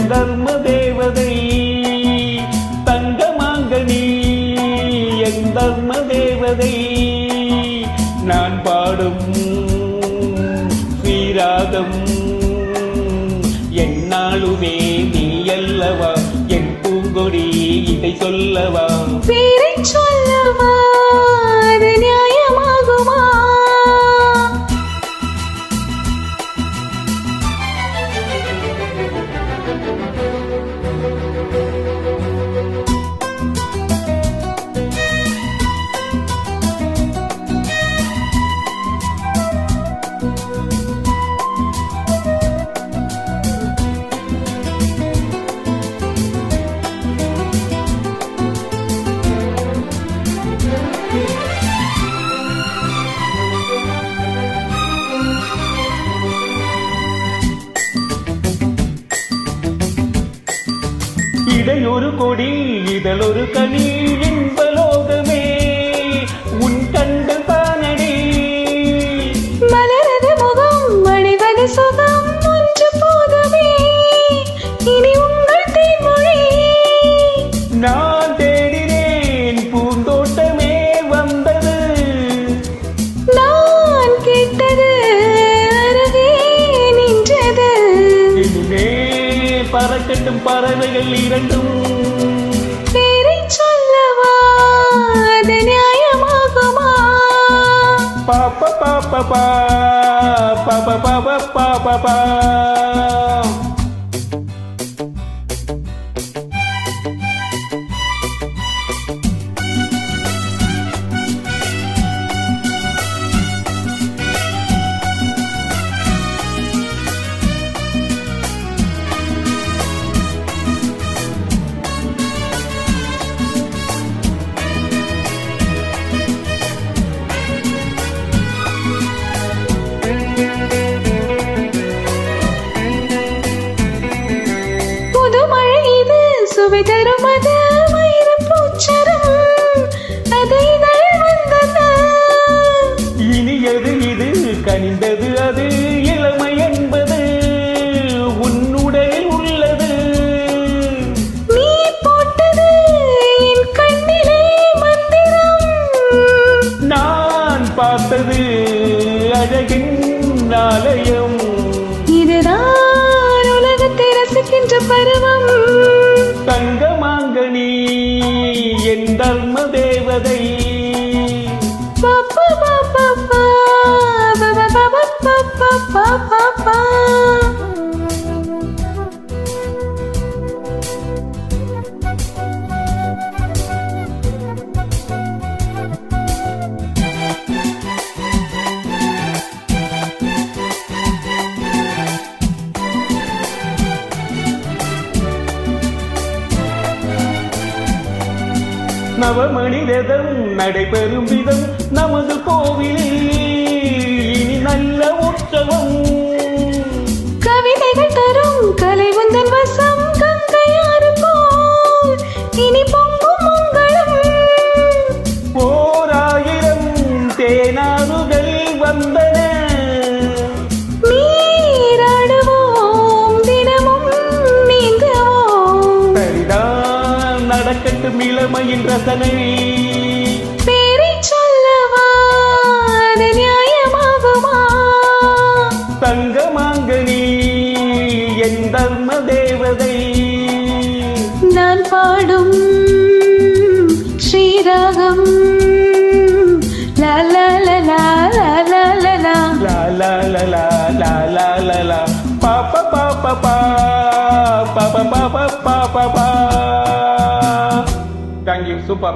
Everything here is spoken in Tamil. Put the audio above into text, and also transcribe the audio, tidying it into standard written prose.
தர்ம தேவதை தங்கமாங்கனி என் தர்ம தேவதை நான் பாடும் ஸ்ரீராகம் என்னாலுமே நீ அல்லவா என் பூங்கொடி இதை சொல்லவா பேரை சொல்லவா அது நியாயமாகுமா இடையொரு கொடி இதழொரு கனி இன்பலோகமே உன் கண்கள் தானடி மலரது முகம் மணிவது சுகம் ஒன்று போதுமே இனி உங்கள் தேன்மொழி நான் தேடினேன் பூந்தோட்டமே வந்தது நான் கேட்டது அருகே நின்றது இனிமே பறக்கட்டும் பறவைகள் இரண்டும் பேரை சொல்லவா அது நியாயமாகுமா பாப்பா பாப்பா பா பாப்பா பாப்பா பாப்பா பா சுவை தரும் அது மயிரும் பூச்சரம் அதை வந்தது இனியது இது கனிந்தது அது இளமை என்பது உன்னுடலில் உள்ளது நீ போட்டது என் கண்ணிலே மந்திரம் நான் பார்த்தது அழகின் ஆலயம் இதுதான் உலகத்தை ரசிக்கின்ற பருவம் தங்கமாங்கனி என் தர்ம தேவதை பாப்பா பாப்பா பாப்பா பாப்பா பாப்பா பாப்பா நவமணி ரதம் நடைபெறும் விதம் நமது கோவிலில் இனி நல்ல உற்சவம் கவிதைகள் தரும் கலை உந்தன் வசம் கங்கையாறு போல் இனி பொங்கும் மங்களம் ஓராயிரம் தேனாறுகள் வந்தன நீராடுவோம் தினமும் நீங்குவோம் சரிதான் நடக்கட்டும் இளமையின் ரசனை பேரை சொல்லவா அது நியாயமாகுமா தங்கமாங்கனி என் தர்ம தேவதை நான் பாடும் ஸ்ரீராகம் லா லா லா லா லா லா லா லா லா லா லா லா லா லா லா லா பாப்பா பாப்பா பா பாப்பா பாப்பா பாப்பா பா. Thank you, super.